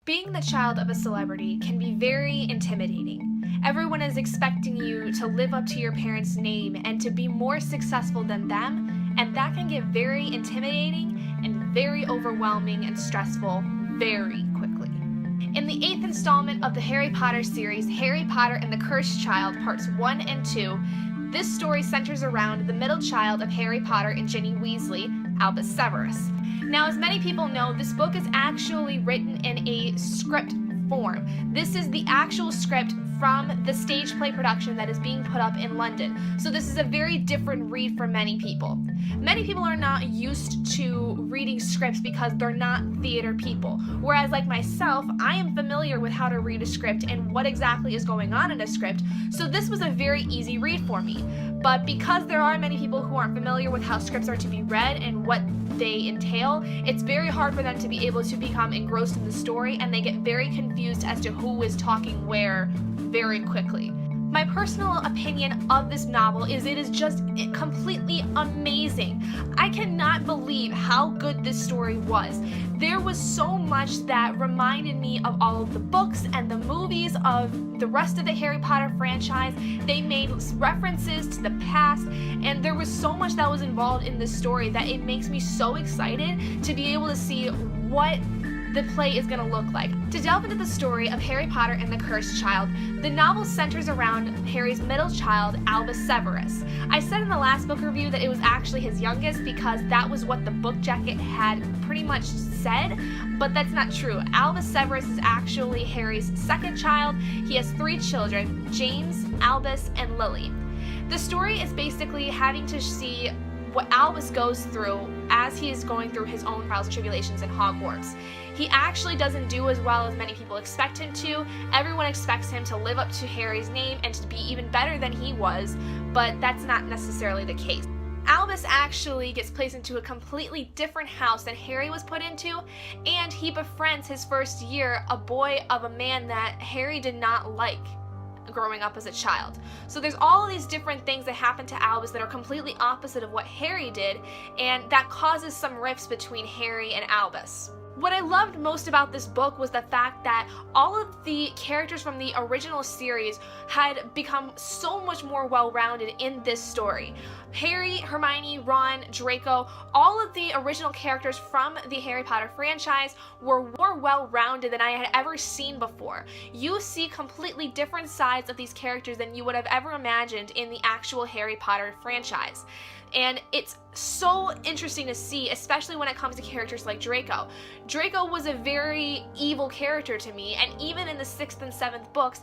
Being the child of a celebrity can be very intimidating. Everyone is expecting you to live up to your parents' name and to be more successful than them, and that can get very intimidating and very overwhelming and stressful very quickly. In the 8th installment of the Harry Potter series, Harry Potter and the Cursed Child Parts 1 and 2, this story centers around the middle child of Harry Potter and Ginny Weasley, Albus Severus. Now, as many people know, this book is actually written in a script form. This is the actual script from the stage play production that is being put up in London. So this is a very different read for many people. Many people are not used to reading scripts because they're not theater people. Whereas like myself, I am familiar with how to read a script and what exactly is going on in a script. So this was a very easy read for me. But because there are many people who aren't familiar with how scripts are to be read and what they entail, it's very hard for them to be able to become engrossed in the story, and they get very confused as to who is talking where very quickly. My personal opinion of this novel is it is just completely amazing. I cannot believe how good this story was. There was so much that reminded me of all of the books and the movies of the rest of the Harry Potter franchise. They made references to the past, and there was so much that was involved in this story that it makes me so excited to be able to see what the play is going to look like. To delve into the story of Harry Potter and the Cursed Child, the novel centers around Harry's middle child, Albus Severus. I said in the last book review that it was actually his youngest because that was what the book jacket had pretty much said, but that's not true. Albus Severus is actually Harry's second child. He has 3 children, James, Albus, and Lily. The story is basically having to see what Albus goes through as he is going through his own trials and tribulations in Hogwarts. He actually doesn't do as well as many people expect him to. Everyone expects him to live up to Harry's name and to be even better than he was, but that's not necessarily the case. Albus actually gets placed into a completely different house than Harry was put into, and he befriends his first year a boy of a man that Harry did not like growing up as a child. So there's all of these different things that happen to Albus that are completely opposite of what Harry did, and that causes some rifts between Harry and Albus. What I loved most about this book was the fact that all of the characters from the original series had become so much more well-rounded in this story. Harry, Hermione, Ron, Draco, all of the original characters from the Harry Potter franchise were more well-rounded than I had ever seen before. You see completely different sides of these characters than you would have ever imagined in the actual Harry Potter franchise. And it's so interesting to see, especially when it comes to characters like Draco. Draco was a very evil character to me, and even in the 6th and 7th books,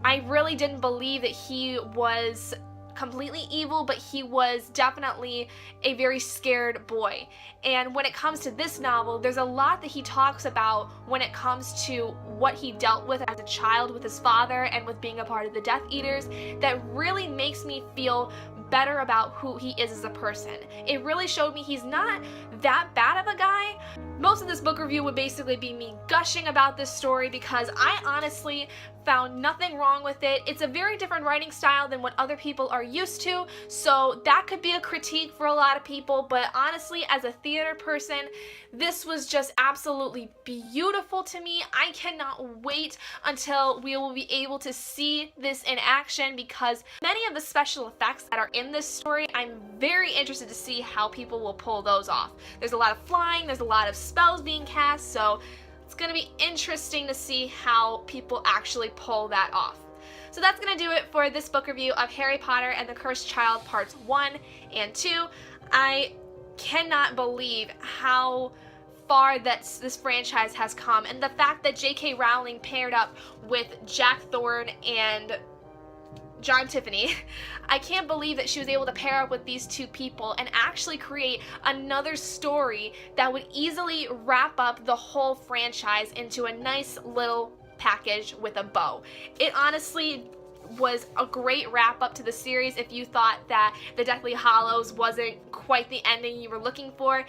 I really didn't believe that he was completely evil, but he was definitely a very scared boy. And when it comes to this novel, there's a lot that he talks about when it comes to what he dealt with as a child with his father and with being a part of the Death Eaters that really makes me feel better about who he is as a person. It really showed me he's not that bad of a guy. Most of this book review would basically be me gushing about this story because I honestly found nothing wrong with it. It's a very different writing style than what other people are used to, so that could be a critique for a lot of people, but honestly, as a theater person, this was just absolutely beautiful to me. I cannot wait until we will be able to see this in action because many of the special effects that are in this story, I'm very interested to see how people will pull those off. There's a lot of flying, there's a lot of spells being cast, so it's going to be interesting to see how people actually pull that off. So that's going to do it for this book review of Harry Potter and the Cursed Child Parts 1 and 2. I cannot believe how far that this franchise has come, and the fact that J.K. Rowling paired up with Jack Thorne and John Tiffany. I can't believe that she was able to pair up with these 2 people and actually create another story that would easily wrap up the whole franchise into a nice little package with a bow. It honestly was a great wrap up to the series if you thought that The Deathly Hallows wasn't quite the ending you were looking for.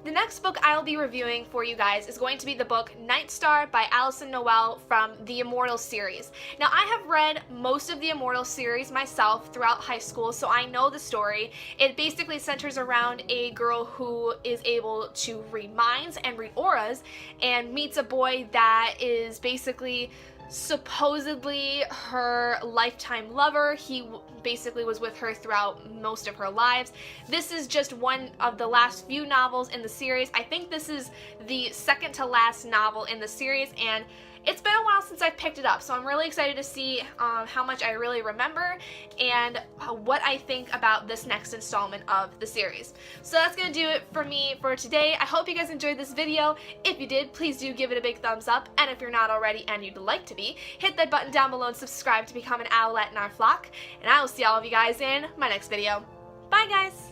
The next book I'll be reviewing for you guys is going to be the book Night Star by Alison Noel from the Immortal series. Now, I have read most of the Immortal series myself throughout high school, so I know the story. It basically centers around a girl who is able to read minds and read auras and meets a boy that is basically supposedly her lifetime lover. He basically was with her throughout most of her lives. This is just one of the last few novels in the series. I think this is the second to last novel in the series, and it's been a while since I've picked it up, so I'm really excited to see how much I really remember and what I think about this next installment of the series. So that's going to do it for me for today. I hope you guys enjoyed this video. If you did, please do give it a big thumbs up, and if you're not already and you'd like to be, hit that button down below and subscribe to become an owlet in our flock, and I will see all of you guys in my next video. Bye, guys!